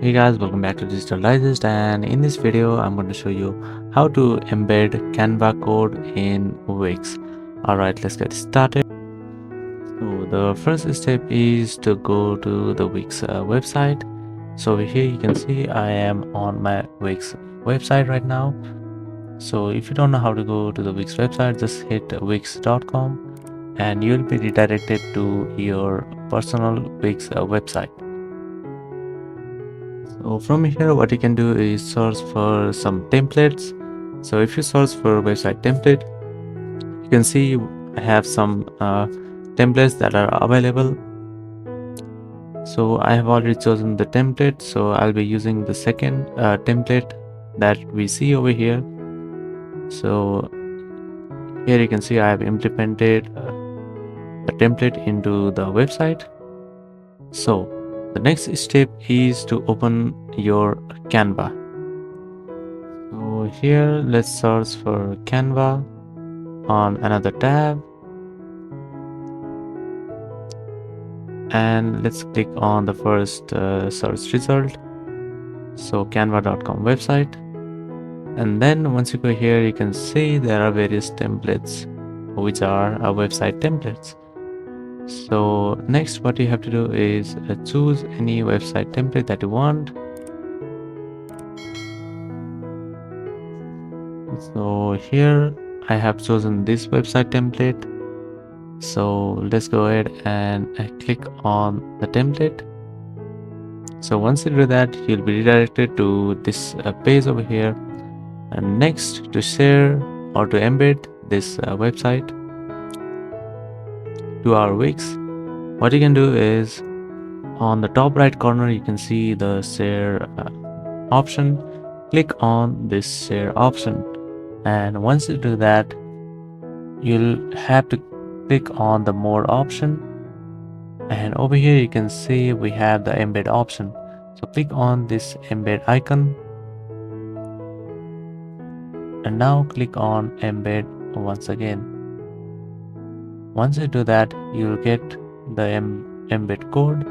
Hey guys, welcome back to Digital Digest, and in this video I'm going to show you how to embed Canva code in Wix. Alright, let's get started. So the first step is to go to the Wix website. So over here you can see I am on my Wix website right now. So if you don't know how to go to the Wix website, just hit wix.com and you'll be redirected to your personal Wix website. So from here what you can do is search for some templates. So if you search for website template, you can see I have some templates that are available. So I have already chosen the template, so I'll be using the second template that we see over here. So here you can see I have implemented the template into the website. So the next step is to open your Canva. So here let's search for Canva on another tab, and let's click on the first search result, so canva.com website. And then once you go here you can see there are various templates which are website templates. So next what you have to do is choose any website template that you want. So here I have chosen this website template. So let's go ahead and click on the template. So once you do that, you'll be redirected to this page over here. And next, to share or to embed this website to our Wix, what you can do is on the top right corner you can see the share option. Click on this share option, and once you do that, you'll have to click on the more option, and over here you can see we have the embed option. So click on this embed icon, and now click on embed once again. Once you do that, you'll get the embed code.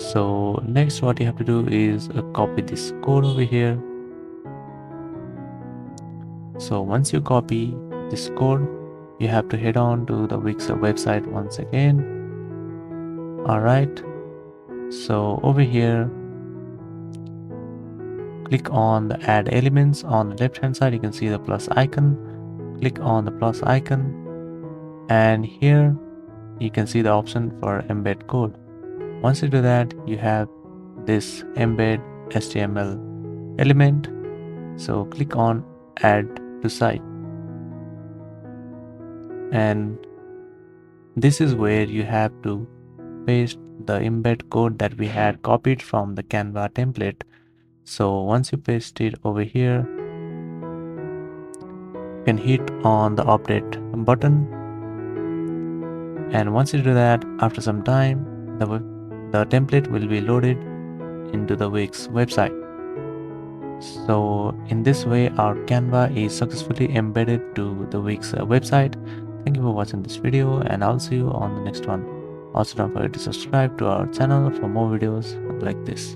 So next what you have to do is copy this code over here. So once you copy this code, you have to head on to the Wix website once again. Alright, so over here click on the add elements. On the left hand side you can see the plus icon. Click on the plus icon, and here you can see the option for embed code. Once you do that, you have this embed HTML element. So click on add to site, and this is where you have to paste the embed code that we had copied from the Canva template. So once you paste it over here, you can hit on the update button, and once you do that, after some time the template will be loaded into the Wix website. So in this way our Canva is successfully embedded to the Wix website. Thank you for watching this video, and I'll see you on the next one. Also don't forget to subscribe to our channel for more videos like this.